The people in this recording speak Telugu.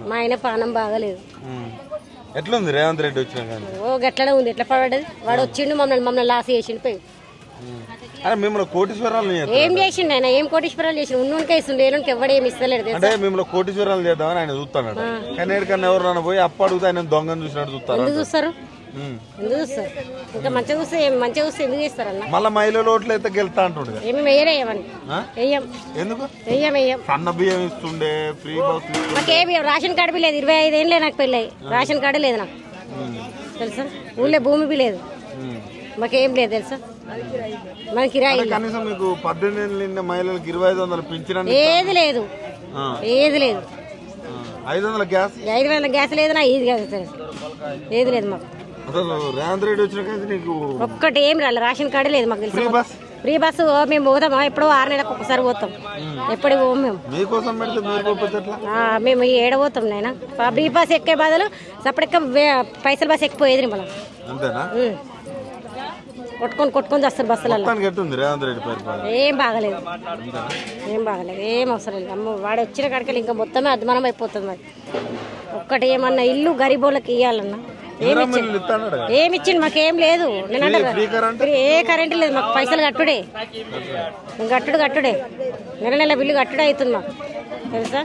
మా ఆయన పానం బాగలేదు. ఎట్లుంది రేవంత్ రెడ్డి వచ్చినా? ఓ గట్లనే ఉంది. ఎట్లా పడ్డది? వాడు వచ్చిండు మమ్మల్ని లాస్ చేసిండు పోయి. మిమ్మల్ని కోటీశ్వరాలు ఏం చేసిండు ఆయన? ఏం కోటీశ్వరాలు చేసిండు? ఉన్నోనికే ఇస్తుండే, ఏలోనికి ఎవడేమి ఇస్తలేడు. అంటే మిమ్మల్ని కోటీశ్వరాలు చేద్దామని ఆయన చూస్తాడు. కానీ ఎక్కడికన్నా ఎవరైనా పోయి అప్పు అడుగుతా ఆయన దొంగను చూసినట్టు చూస్తారు. ఎందుకు చూస్తారు? ఎందుకు చూస్తారు? ఇంకా మంచిగా చూస్తే ఎందుకు చేస్తారన్న? మళ్ళీ మహిళలు ఓట్లు అయితే గెలుతా అంటుండే. ఏమి వేయరేయమని వెయ్యం. ఎందుకు వెయ్యం? సన్న బియ్యం ఇస్తుండే, ఫ్రీ బస్. మాకేమి రేషన్ కార్డు బి లేదు. 25 ఏళ్ళే నాకు పెళ్ళి. రేషన్ కార్డు లేదు నాకు, తెలుసా? ఊళ్ళో భూమి బి లేదు, మాకేం లేదు తెలుసా? మన కిరాయి కనీసం మీకు 18 ఏళ్ళు నిండిన మహిళలకు 2500 పింఛన్ ఏది లేదు, ఏది లేదు. 500 గ్యాస్, 500 గ్యాస్ లేదు. నా ఇది కాదు, ఏది లేదు మాకు. అసలు రేవంత్ రెడ్డి వచ్చిన నీకు ఒక్కటి ఏం రాలేదు. రేషన్ కార్డు లేదు మాకు, తెలుసు? ఫ్రీ బస్సు మేము పోతామా? ఎప్పుడో 6 నెలలకు ఒకసారి పోతాం. ఎప్పుడు పోము మేము. మీకోసం పెడితే మేము ఏడ పోతాం నైనా? ఫ్రీ బస్ ఎక్కే బదులు సపరేట్గా పైసలు బస్సు ఎక్కిపోయేది మనం. అంతేనా? కొట్టుకొని వస్తారు బస్సులలో. ఏం బాగలేదు, ఏం బాగలేదు, ఏం అవసరం లేదు. అమ్మ వాడు వచ్చిన కాడికి ఇంకా మొత్తమే అధ్వానం అయిపోతుంది. మరి ఒక్కటి ఏమన్నా ఇల్లు గరీబోళ్ళకి ఇవ్వాలన్నా ఏమి ఇచ్చిండు? మాకేం లేదు. నేనంటే ఏ కరెంటు లేదు మాకు. పైసలు కట్టుడే, నెల నెల బిల్లు కట్టుడే అవుతుంది మాకు, తెలుసా?